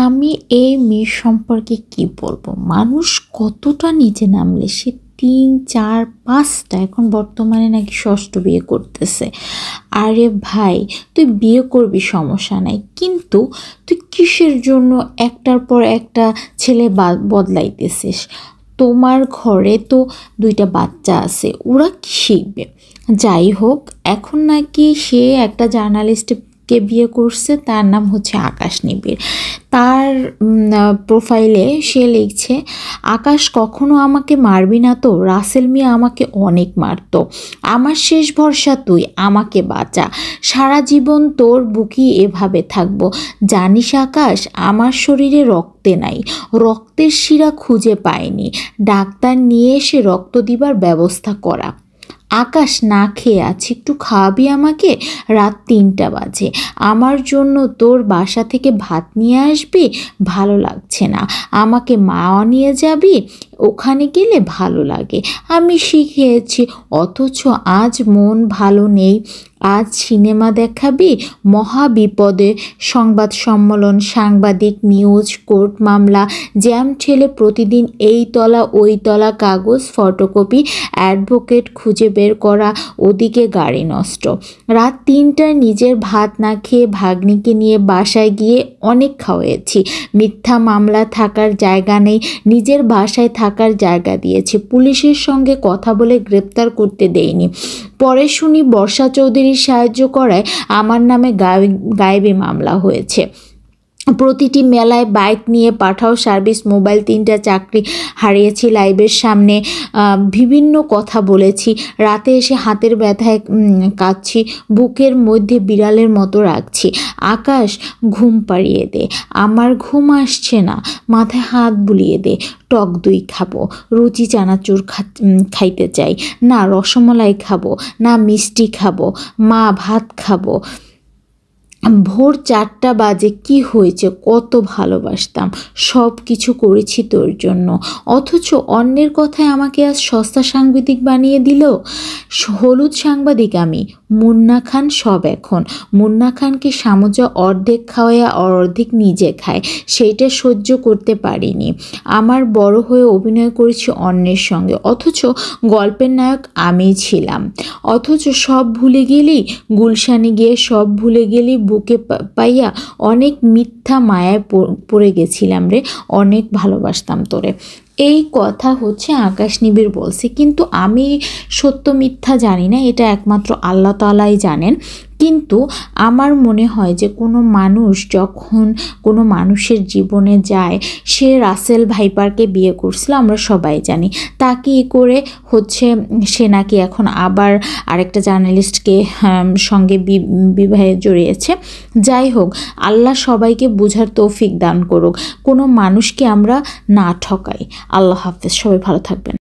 আমি এই মেয়ের সম্পর্কে কি বলবো, মানুষ কতটা নিচে নামলে সে ৩, ৪, ৫টা এখন বর্তমানে নাকি ৬ষ্ঠ বিয়ে করতেছে। আরে ভাই, তুই বিয়ে করবি সমস্যা নাই, কিন্তু তুই কিসের জন্য একটার পর একটা ছেলে বদলাইতেছিস? তোমার ঘরে তো 2টা বাচ্চা আছে, ওরা কি শিখবে? যাই হোক, এখন নাকি সে একটা জার্নালিস্টকে বিয়ে করছে, তার নাম হচ্ছে আকাশ নিবিড়। তার প্রোফাইলে সে লিখছে, আকাশ কখনো আমাকে মারবি না তো, রাসেল মিয়া আমাকে অনেক মারতো, আমার শেষ ভরসা তুই, আমাকে বাঁচা, সারা জীবন তোর বুকি এভাবে থাকবো। জানিস আকাশ, আমার শরীরে রক্তে নাই, রক্তের শিরা খুঁজে পাইনি, ডাক্তার নিয়ে এসে রক্ত দিবার ব্যবস্থা করা। আকাশ, না খেয়ে আছি, একটু খাওয়াবি আমাকে? রাত 3টা বাজে, আমার জন্য তোর বাসা থেকে ভাত নিয়ে আসবি? ভালো লাগছে না, আমাকে মাও নিয়ে যাবি? ওখানে গেলে ভালো লাগে, আমি শিখেছি, অথচ আজ মন ভালো নেই। আজ সিনেমা দেখাবি? মহা বিপদে। সংবাদ সম্মেলন, সাংবাদিক, নিউজ, কোর্ট মামলা, জ্যাম ঠেলে প্রতিদিন এই তলা ওই তলা কাগজ, ফটোকপি, অ্যাডভোকেট খুঁজে বের করা, ওদিকে গাড়ি নষ্ট। রাত 3টায় নিজের ভাত না খেয়ে ভাগ্নিকে নিয়ে বাসায় গিয়ে অনেক খাওয়াইছি। মিথ্যা মামলা থাকার জায়গা নেই, নিজের বাসায় থাকার জায়গা দিয়েছি, পুলিশের সঙ্গে কথা বলে গ্রেপ্তার করতে দেয়নি। পরে শুনি বর্ষা চৌধুরীর সাহায্য করায় আমার নামে গায়েবী মামলা হয়েছে। প্রতিটি মেলায় বাইক নিয়ে পাঠাও সার্ভিস, মোবাইল, 3টা চাকরি হারিয়েছি লাইভের সামনে, বিভিন্ন কথা বলেছি, রাতে এসে হাতের ব্যথায় কাঁদছি, বুকের মধ্যে বিড়ালের মতো রাখছি। আকাশ, ঘুম পাড়িয়ে দে, আমার ঘুম আসছে না, মাথায় হাত বুলিয়ে দে, টক দই খাবো, রুচি চানাচুর খাইতে চাই, না রসমালাই খাবো, না মিষ্টি খাবো, মা ভাত খাবো। ভোর 4টা বাজে, কি হয়েছে? কত ভালোবাসতাম, সব কিছু করেছি তোর জন্য, অথচ অন্যের কথায় আমাকে আজ সস্তা সাংবাদিক বানিয়ে দিল। হলুদ সাংবাদিক আমি, মুন্না খান সব। এখন মুন্না খানকে সামোজা অর্ধেক খাওয়াইয়া অর্ধেক নিজে খায়, সেইটা সহ্য করতে পারিনি। আমার বড় হয়ে অভিনয় করেছি অন্যের সঙ্গে, অথচ গল্পের নায়ক আমি ছিলাম। অথচ সব ভুলে গেলি, গুলশানে গিয়ে সব ভুলে গেলি, বুকে পাইয়া অনেক মিথ্যা মায়ায় পড়ে গেছিলাম রে, অনেক ভালোবাসতাম তোরে। এই কথা হচ্ছে আকাশ নিবিড় বলছে, কিন্তু আমি সত্য মিথ্যা জানি না, এটা একমাত্র আল্লাহ তাআলাই জানেন। কিন্তু আমার মনে হয় যে কোনো মানুষ যখন কোনো মানুষের জীবনে যায়, সে রাসেল ভাইপারকে বিয়ে করছিল, আমরা সবাই জানি, তাকে করে হচ্ছে সে নাকি এখন আবার আরেকটা জার্নালিস্টকে সঙ্গে বিবাহে জড়িয়েছে। যাই হোক, আল্লাহ সবাইকে বোঝার তৌফিক দান করুক, কোনো মানুষকে আমরা না ঠকাই। আল্লাহ হাফেজ, সবাই ভালো থাকবেন।